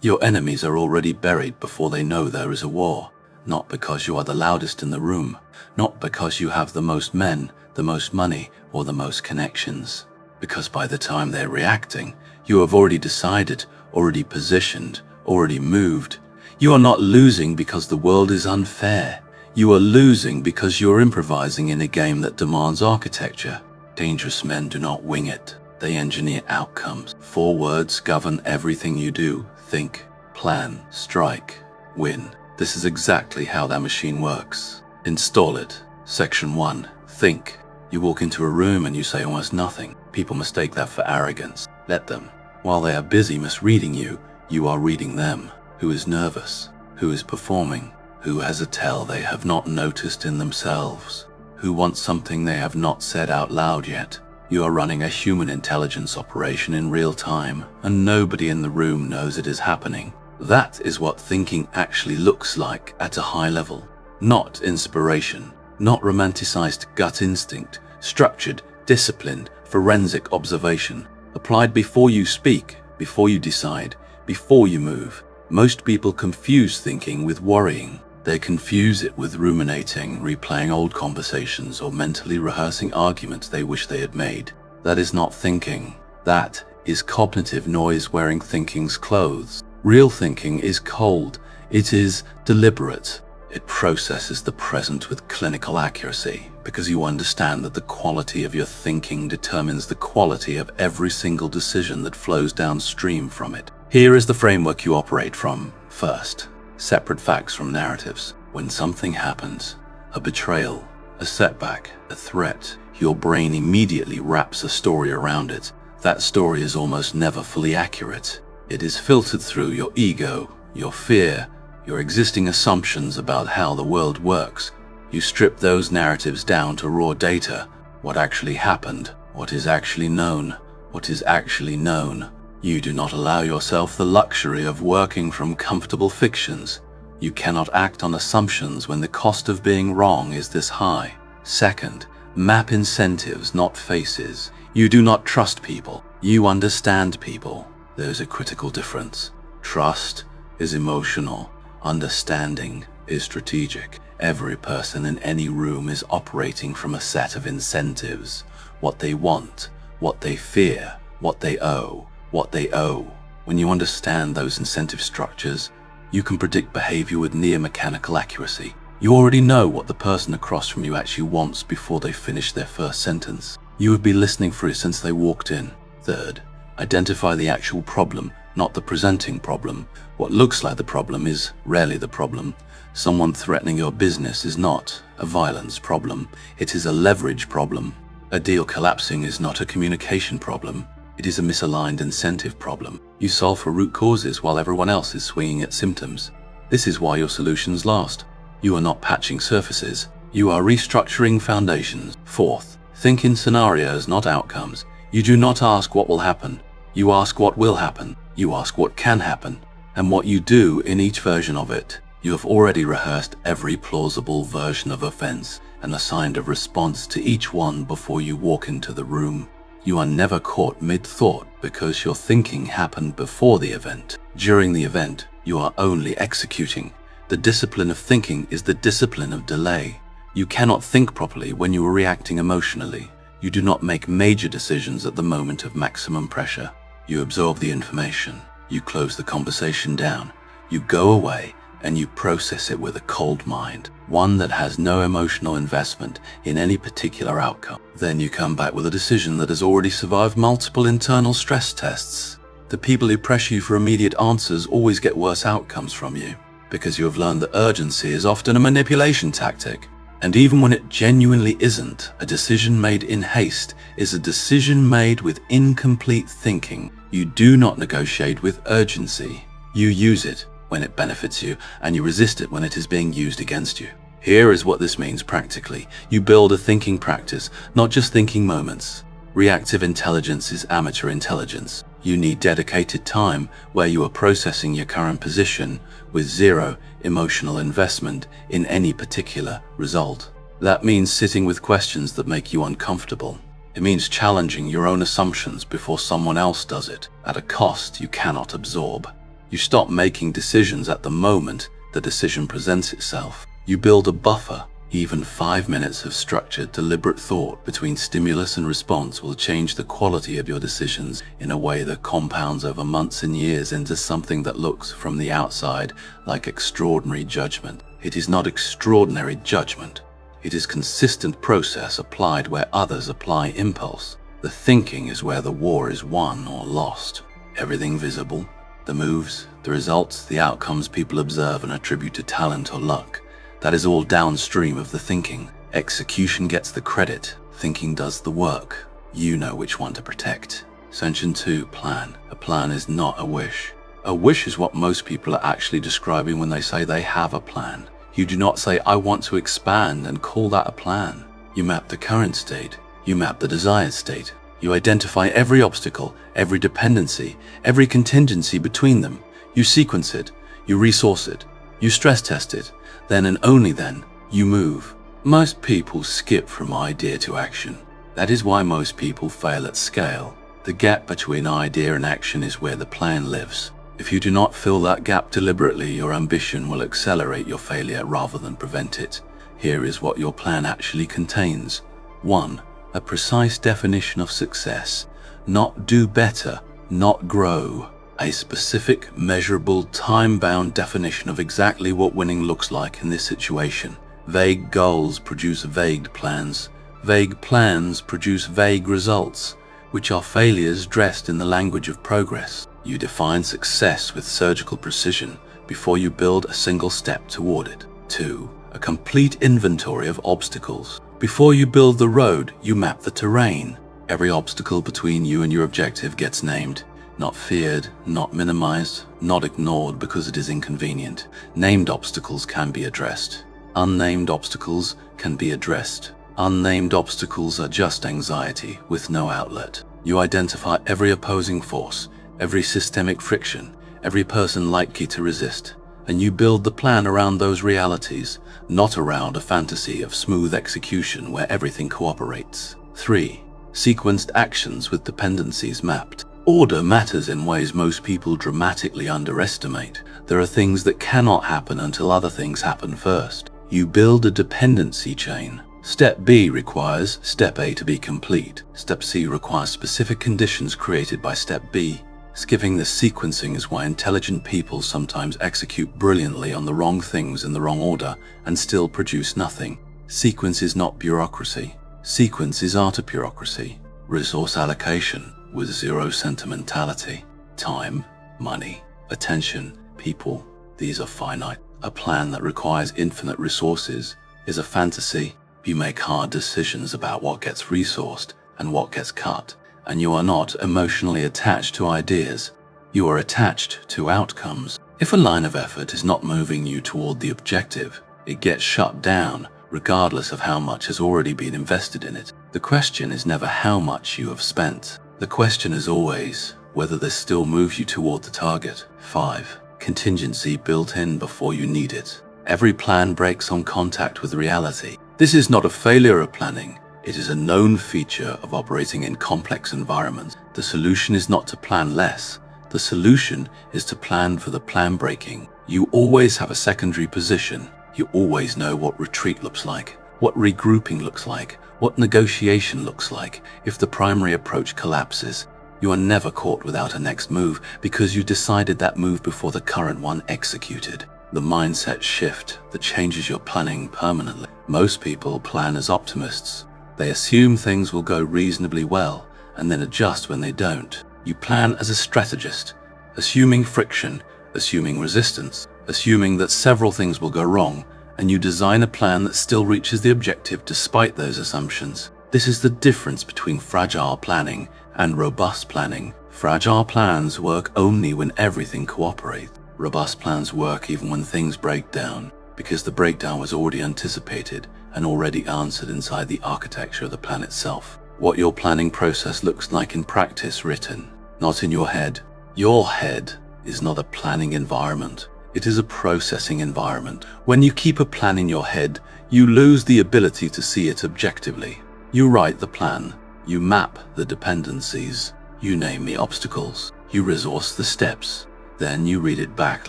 Your enemies are already buried before they know there is a war, not because you are the loudest in the room, not because you have the most men, the most money, or the most connections. Because by the time they're reacting, you have already decided, already positioned, already moved. You are not losing because the world is unfair. You are losing because you are improvising in a game that demands architecture. Dangerous men do not wing it. They engineer outcomes. 4 words govern everything you do. Think, plan, strike, win. This is exactly how that machine works. Install it. Section 1. Think. You walk into a room and you say almost nothing. People mistake that for arrogance. Let them. While they are busy misreading you, you are reading them. Who is nervous? Who is performing? Who has a tell they have not noticed in themselves? Who wants something they have not said out loud yet? You are running a human intelligence operation in real time, and nobody in the room knows it is happening. That is what thinking actually looks like at a high level. Not inspiration, not romanticized gut instinct, structured, disciplined, forensic observation, applied before you speak, before you decide, before you move. Most people confuse thinking with worrying. They confuse it with ruminating, replaying old conversations, or mentally rehearsing arguments they wish they had made. That is not thinking. That is cognitive noise wearing thinking's clothes. Real thinking is cold. It is deliberate. It processes the present with clinical accuracy, because you understand that the quality of your thinking determines the quality of every single decision that flows downstream from it. Here is the framework you operate from. First, separate facts from narratives. When something happens, a betrayal, a setback, a threat, your brain immediately wraps a story around it. That story is almost never fully accurate. It is filtered through your ego, your fear, your existing assumptions about how the world works. You strip those narratives down to raw data. What actually happened, what is actually known, what is actually known. You do not allow yourself the luxury of working from comfortable fictions. You cannot act on assumptions when the cost of being wrong is this high. Second, map incentives, not faces. You do not trust people. You understand people. There's a critical difference. Trust is emotional. Understanding is strategic. Every person in any room is operating from a set of incentives. What they want, what they fear, what they owe. What they owe. When you understand those incentive structures, you can predict behavior with near mechanical accuracy. You already know what the person across from you actually wants before they finish their first sentence. You would be listening for it since they walked in. Third, identify the actual problem, not the presenting problem. What looks like the problem is rarely the problem. Someone threatening your business is not a violence problem. It is a leverage problem. A deal collapsing is not a communication problem. It is a misaligned incentive problem. You solve for root causes while everyone else is swinging at symptoms. This is why your solutions last. You are not patching surfaces. You are restructuring foundations. Fourth, think in scenarios, not outcomes. You do not ask what will happen. You ask what will happen. You ask what can happen, and what you do in each version of it. You have already rehearsed every plausible version of offense and assigned a response to each one before you walk into the room. You are never caught mid-thought because your thinking happened before the event. During the event, you are only executing. The discipline of thinking is the discipline of delay. You cannot think properly when you are reacting emotionally. You do not make major decisions at the moment of maximum pressure. You absorb the information. You close the conversation down. You go away and you process it with a cold mind, one that has no emotional investment in any particular outcome. Then you come back with a decision that has already survived multiple internal stress tests. The people who pressure you for immediate answers always get worse outcomes from you, because you have learned that urgency is often a manipulation tactic. And even when it genuinely isn't, a decision made in haste is a decision made with incomplete thinking. You do not negotiate with urgency. You use it when it benefits you, and you resist it when it is being used against you. Here is what this means practically. You build a thinking practice, not just thinking moments. Reactive intelligence is amateur intelligence. You need dedicated time where you are processing your current position with zero emotional investment in any particular result. That means sitting with questions that make you uncomfortable. It means challenging your own assumptions before someone else does it, at a cost you cannot absorb. You stop making decisions at the moment the decision presents itself. You build a buffer. Even 5 minutes of structured, deliberate thought between stimulus and response will change the quality of your decisions in a way that compounds over months and years into something that looks from the outside like extraordinary judgment. It is not extraordinary judgment. It is consistent process applied where others apply impulse. The thinking is where the war is won or lost. Everything visible, the moves, the results, the outcomes people observe and attribute to talent or luck, that is all downstream of the thinking. Execution gets the credit. Thinking does the work. You know which one to protect. Section 2, plan. A plan is not a wish. A wish is what most people are actually describing when they say they have a plan. You do not say, I want to expand, and call that a plan. You map the current state. You map the desired state. You identify every obstacle, every dependency, every contingency between them. You sequence it. You resource it. You stress test it. Then and only then, you move. Most people skip from idea to action. That is why most people fail at scale. The gap between idea and action is where the plan lives. If you do not fill that gap deliberately, your ambition will accelerate your failure rather than prevent it. Here is what your plan actually contains. 1. A precise definition of success. Not do better, not grow. A specific, measurable, time-bound definition of exactly what winning looks like in this situation. Vague goals produce vague plans. Vague plans produce vague results, which are failures dressed in the language of progress. You define success with surgical precision before you build a single step toward it. 2. A complete inventory of obstacles. Before you build the road, you map the terrain. Every obstacle between you and your objective gets named. Not feared, not minimized, not ignored because it is inconvenient. Named obstacles can be addressed. Unnamed obstacles can be addressed. Unnamed obstacles are just anxiety with no outlet. You identify every opposing force, every systemic friction, every person likely to resist, and you build the plan around those realities, not around a fantasy of smooth execution where everything cooperates. 3. Sequenced actions with dependencies mapped. Order matters in ways most people dramatically underestimate. There are things that cannot happen until other things happen first. You build a dependency chain. Step B requires Step A to be complete. Step C requires specific conditions created by Step B. Skipping this sequencing is why intelligent people sometimes execute brilliantly on the wrong things in the wrong order and still produce nothing. Sequence is not bureaucracy. Sequence is art of bureaucracy. Resource allocation with zero sentimentality. Time, money, attention, people, these are finite. A plan that requires infinite resources is a fantasy. You make hard decisions about what gets resourced and what gets cut, and you are not emotionally attached to ideas. You are attached to outcomes. If a line of effort is not moving you toward the objective, it gets shut down regardless of how much has already been invested in it. The question is never how much you have spent. The question is always whether this still moves you toward the target. 5. Contingency built in before you need it. Every plan breaks on contact with reality. This is not a failure of planning. It is a known feature of operating in complex environments. The solution is not to plan less. The solution is to plan for the plan breaking. You always have a secondary position. You always know what retreat looks like, what regrouping looks like, what negotiation looks like. If the primary approach collapses, you are never caught without a next move because you decided that move before the current one executed. The mindset shift that changes your planning permanently. Most people plan as optimists. They assume things will go reasonably well and then adjust when they don't. You plan as a strategist, assuming friction, assuming resistance, assuming that several things will go wrong, and you design a plan that still reaches the objective despite those assumptions. This is the difference between fragile planning and robust planning. Fragile plans work only when everything cooperates. Robust plans work even when things break down, because the breakdown was already anticipated and already answered inside the architecture of the plan itself. What your planning process looks like in practice written, not in your head. Your head is not a planning environment. It is a processing environment. When you keep a plan in your head, you lose the ability to see it objectively. You write the plan. You map the dependencies. You name the obstacles. You resource the steps. Then you read it back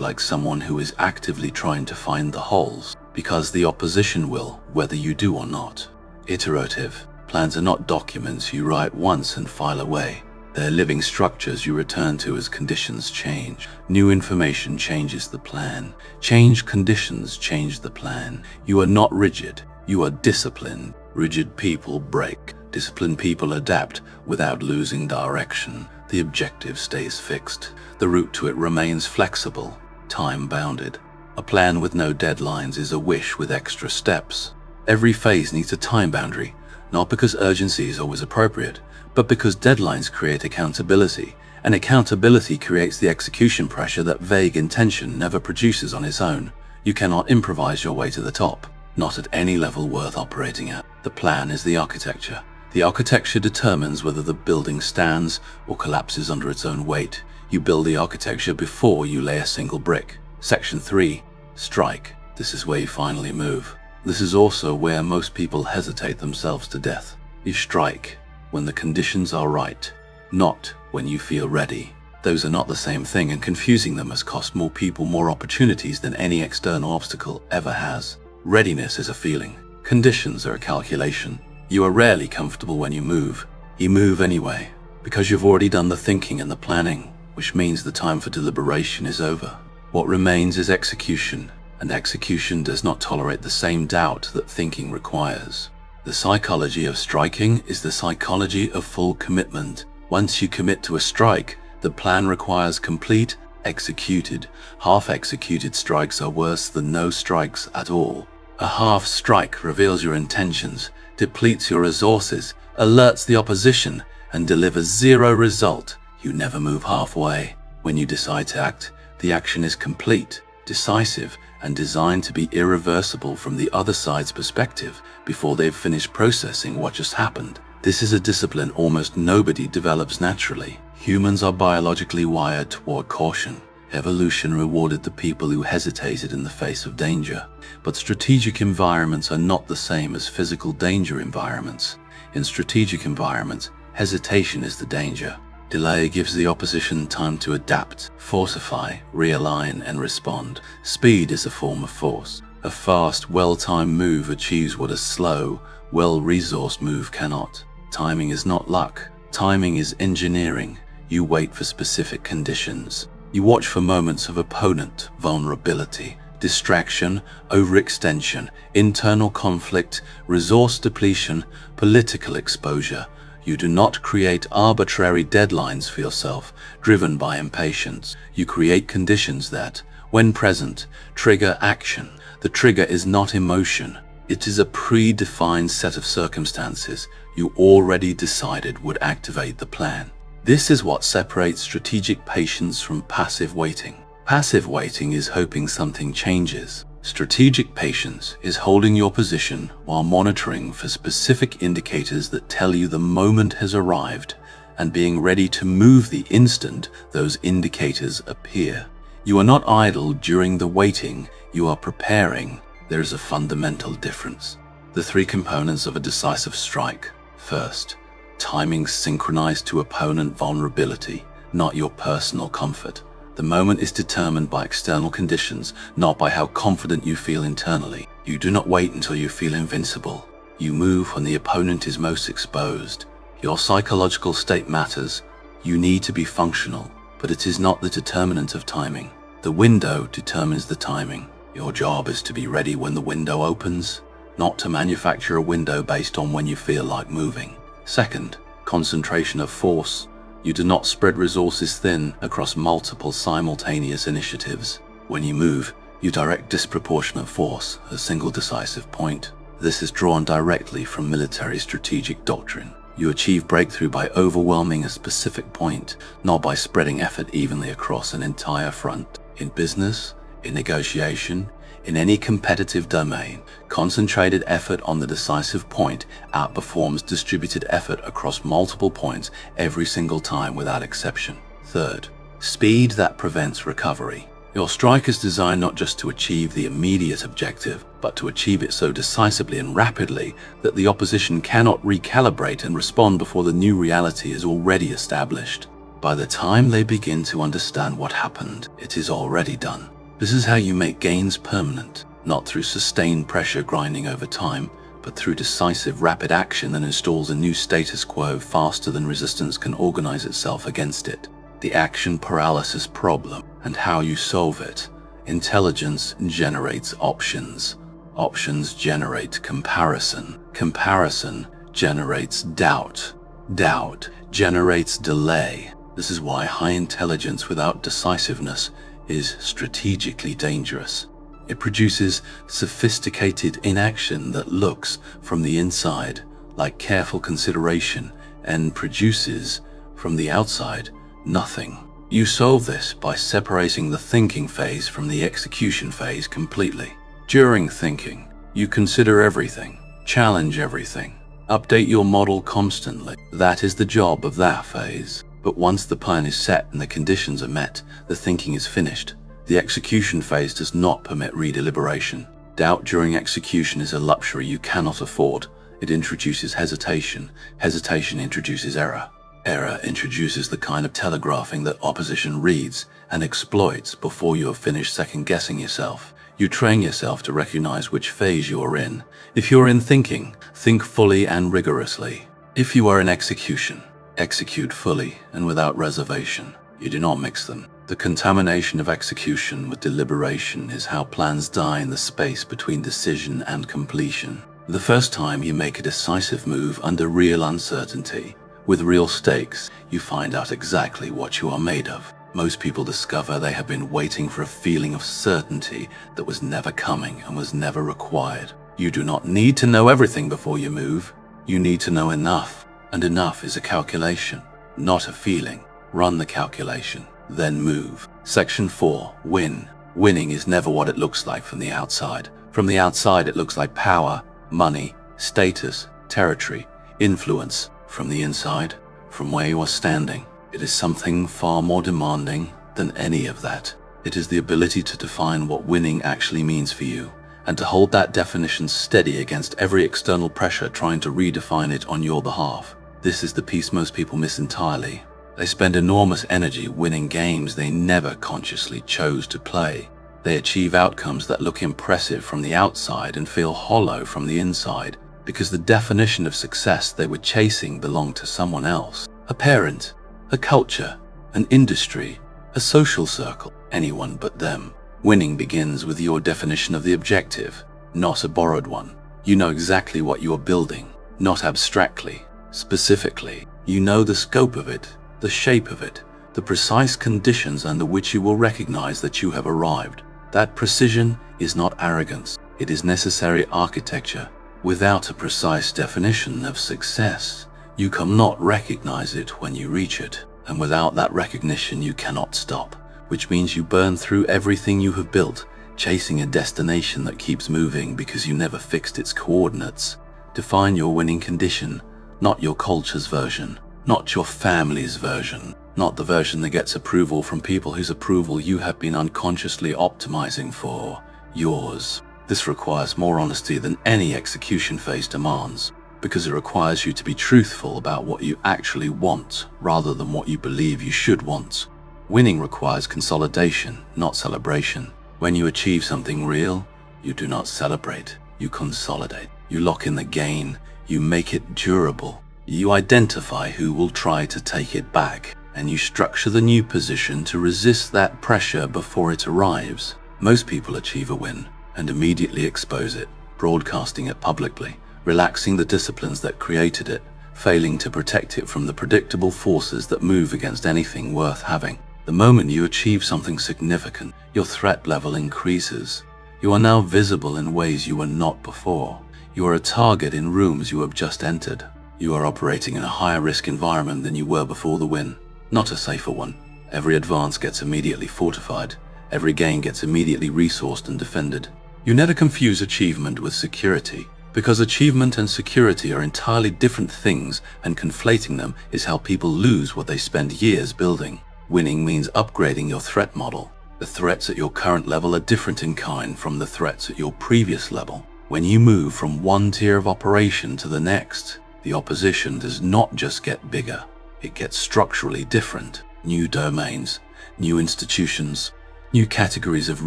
like someone who is actively trying to find the holes, because the opposition will, whether you do or not. Iterative. Plans are not documents you write once and file away. They're living structures you return to as conditions change. New information changes the plan. Changed conditions change the plan. You are not rigid. You are disciplined. Rigid people break. Disciplined people adapt without losing direction. The objective stays fixed. The route to it remains flexible, time-bounded. A plan with no deadlines is a wish with extra steps. Every phase needs a time boundary, not because urgency is always appropriate, but because deadlines create accountability, and accountability creates the execution pressure that vague intention never produces on its own. You cannot improvise your way to the top, not at any level worth operating at. The plan is the architecture. The architecture determines whether the building stands or collapses under its own weight. You build the architecture before you lay a single brick. Section 3. Strike. This is where you finally move. This is also where most people hesitate themselves to death. You strike when the conditions are right, not when you feel ready. Those are not the same thing, and confusing them has cost more people more opportunities than any external obstacle ever has. Readiness is a feeling. Conditions are a calculation. You are rarely comfortable when you move. You move anyway, because you've already done the thinking and the planning, which means the time for deliberation is over. What remains is execution, and execution does not tolerate the same doubt that thinking requires. The psychology of striking is the psychology of full commitment. Once you commit to a strike, the plan requires complete, executed. Half-executed strikes are worse than no strikes at all. A half strike reveals your intentions, depletes your resources, alerts the opposition, and delivers zero result. You never move halfway. When you decide to act, the action is complete, decisive, and designed to be irreversible from the other side's perspective before they've finished processing what just happened. This is a discipline almost nobody develops naturally. Humans are biologically wired toward caution. Evolution rewarded the people who hesitated in the face of danger. But strategic environments are not the same as physical danger environments. In strategic environments, hesitation is the danger. Delay gives the opposition time to adapt, fortify, realign, and respond. Speed is a form of force. A fast, well-timed move achieves what a slow, well-resourced move cannot. Timing is not luck. Timing is engineering. You wait for specific conditions. You watch for moments of opponent vulnerability, distraction, overextension, internal conflict, resource depletion, political exposure. You do not create arbitrary deadlines for yourself, driven by impatience. You create conditions that, when present, trigger action. The trigger is not emotion. It is a predefined set of circumstances you already decided would activate the plan. This is what separates strategic patience from passive waiting. Passive waiting is hoping something changes. Strategic patience is holding your position while monitoring for specific indicators that tell you the moment has arrived and being ready to move the instant those indicators appear. You are not idle during the waiting, you are preparing. There is a fundamental difference. The three components of a decisive strike. First, timing synchronized to opponent vulnerability, not your personal comfort. The moment is determined by external conditions, not by how confident you feel internally. You do not wait until you feel invincible. You move when the opponent is most exposed. Your psychological state matters. You need to be functional, but it is not the determinant of timing. The window determines the timing. Your job is to be ready when the window opens, not to manufacture a window based on when you feel like moving. Second, concentration of force. You do not spread resources thin across multiple simultaneous initiatives. When you move, you direct disproportionate force at a single decisive point. This is drawn directly from military strategic doctrine. You achieve breakthrough by overwhelming a specific point, not by spreading effort evenly across an entire front. In business, in negotiation, in any competitive domain, concentrated effort on the decisive point outperforms distributed effort across multiple points every single time without exception. Third, speed that prevents recovery. Your strike is designed not just to achieve the immediate objective, but to achieve it so decisively and rapidly that the opposition cannot recalibrate and respond before the new reality is already established. By the time they begin to understand what happened, it is already done. This is how you make gains permanent, not through sustained pressure grinding over time, but through decisive rapid action that installs a new status quo faster than resistance can organize itself against it. The action paralysis problem and how you solve it. Intelligence generates options. Options generate comparison. Comparison generates doubt. Doubt generates delay. This is why high intelligence without decisiveness is strategically dangerous. It produces sophisticated inaction that looks from the inside like careful consideration and produces from the outside nothing. You solve this by separating the thinking phase from the execution phase completely. During thinking, you consider everything, challenge everything, update your model constantly. That is the job of that phase. But once the plan is set and the conditions are met, the thinking is finished. The execution phase does not permit redeliberation. Doubt during execution is a luxury you cannot afford. It introduces hesitation. Hesitation introduces error. Error introduces the kind of telegraphing that opposition reads and exploits before you have finished second-guessing yourself. You train yourself to recognize which phase you are in. If you are in thinking, think fully and rigorously. If you are in execution, execute fully and without reservation. You do not mix them. The contamination of execution with deliberation is how plans die in the space between decision and completion. The first time you make a decisive move under real uncertainty, with real stakes, you find out exactly what you are made of. Most people discover they have been waiting for a feeling of certainty that was never coming and was never required. You do not need to know everything before you move. You need to know enough, and enough is a calculation, not a feeling. Run the calculation, then move. Section 4. Win. Winning is never what it looks like from the outside. From the outside, it looks like power, money, status, territory, influence. From the inside, from where you are standing, it is something far more demanding than any of that. It is the ability to define what winning actually means for you, and to hold that definition steady against every external pressure trying to redefine it on your behalf. This is the piece most people miss entirely. They spend enormous energy winning games they never consciously chose to play. They achieve outcomes that look impressive from the outside and feel hollow from the inside, because the definition of success they were chasing belonged to someone else. A parent, a culture, an industry, a social circle, anyone but them. Winning begins with your definition of the objective, not a borrowed one. You know exactly what you are building, not abstractly, specifically. You know the scope of it, the shape of it, the precise conditions under which you will recognize that you have arrived. That precision is not arrogance, it is necessary architecture. Without a precise definition of success, you cannot recognize it when you reach it. And without that recognition, you cannot stop, which means you burn through everything you have built, chasing a destination that keeps moving because you never fixed its coordinates. Define your winning condition, not your culture's version, not your family's version, not the version that gets approval from people whose approval you have been unconsciously optimizing for. Yours. This requires more honesty than any execution phase demands, because it requires you to be truthful about what you actually want rather than what you believe you should want. Winning requires consolidation, not celebration. When you achieve something real, you do not celebrate, you consolidate. You lock in the gain, you make it durable. You identify who will try to take it back, and you structure the new position to resist that pressure before it arrives. Most people achieve a win and immediately expose it, broadcasting it publicly, relaxing the disciplines that created it, failing to protect it from the predictable forces that move against anything worth having. The moment you achieve something significant, your threat level increases. You are now visible in ways you were not before. You are a target in rooms you have just entered. You are operating in a higher risk environment than you were before the win, not a safer one. Every advance gets immediately fortified. Every gain gets immediately resourced and defended. You never confuse achievement with security, because achievement and security are entirely different things, and conflating them is how people lose what they spend years building. Winning means upgrading your threat model. The threats at your current level are different in kind from the threats at your previous level. When you move from one tier of operation to the next, the opposition does not just get bigger, it gets structurally different. new domains, new institutions, new categories of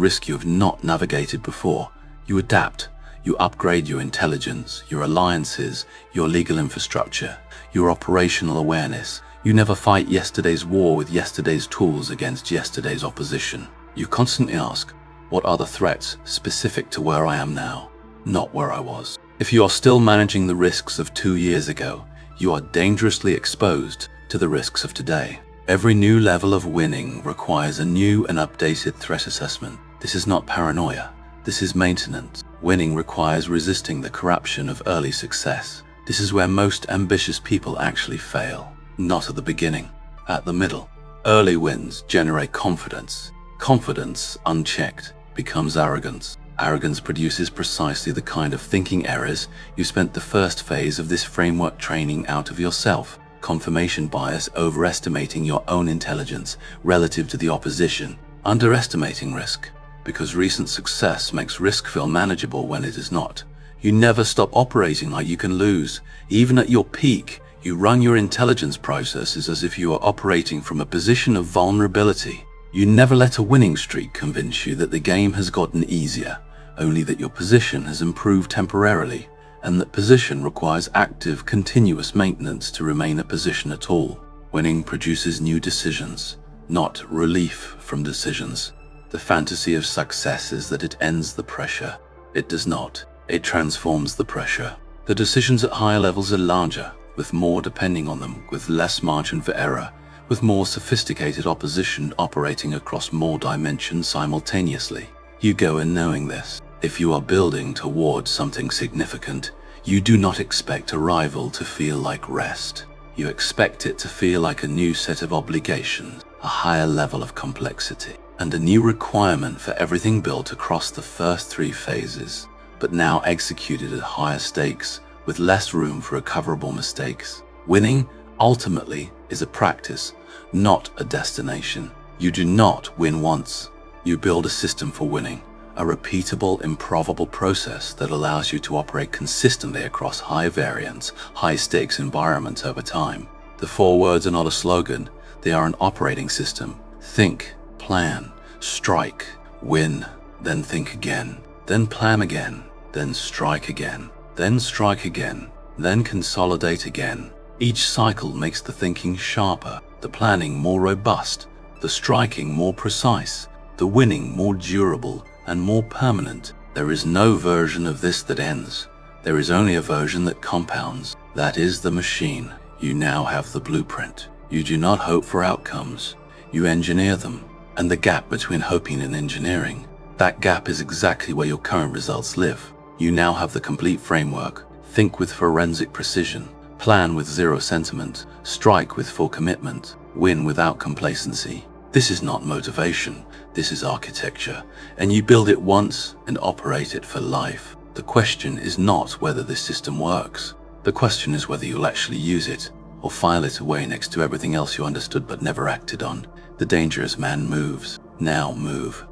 risk you have not navigated before. You adapt. You upgrade your intelligence, your alliances, your legal infrastructure, your operational awareness. You never fight yesterday's war with yesterday's tools against yesterday's opposition. You constantly ask, what are the threats specific to where I am now, not where I was? If you are still managing the risks of 2 years ago, you are dangerously exposed to the risks of today. Every new level of winning requires a new and updated threat assessment. This is not paranoia. This is maintenance. Winning requires resisting the corruption of early success. This is where most ambitious people actually fail. Not at the beginning, at the middle. Early wins generate confidence. Confidence, unchecked, becomes arrogance. Arrogance produces precisely the kind of thinking errors you spent the first phase of this framework training out of yourself. Confirmation bias, overestimating your own intelligence relative to the opposition, underestimating risk. Because recent success makes risk feel manageable when it is not. You never stop operating like you can lose. Even at your peak, you run your intelligence processes as if you are operating from a position of vulnerability. You never let a winning streak convince you that the game has gotten easier, only that your position has improved temporarily, and that position requires active, continuous maintenance to remain a position at all. Winning produces new decisions, not relief from decisions. The fantasy of success is that it ends the pressure. It does not. It transforms the pressure. The decisions at higher levels are larger, with more depending on them, with less margin for error, with more sophisticated opposition operating across more dimensions simultaneously. You go in knowing this. If you are building towards something significant, you do not expect a rival to feel like rest. You expect it to feel like a new set of obligations, a higher level of complexity, and a new requirement for everything built across the first 3 phases, but now executed at higher stakes, with less room for recoverable mistakes. Winning, ultimately, is a practice, not a destination. You do not win once. You build a system for winning, a repeatable, improbable process that allows you to operate consistently across high variance, high stakes environments over time. The 4 words are not a slogan, they are an operating system. Think, plan, strike, win, then think again, then plan again, then strike again, then strike again, then consolidate again. Each cycle makes the thinking sharper, the planning more robust, the striking more precise, the winning more durable and more permanent. There is no version of this that ends. There is only a version that compounds. That is the machine. You now have the blueprint. You do not hope for outcomes. You engineer them. And the gap between hoping and engineering, that gap is exactly where your current results live. You now have the complete framework. Think with forensic precision. Plan with zero sentiment. Strike with full commitment. Win without complacency. This is not motivation. This is architecture. And you build it once and operate it for life. The question is not whether this system works. The question is whether you'll actually use it or file it away next to everything else you understood but never acted on. The dangerous man moves. Now move.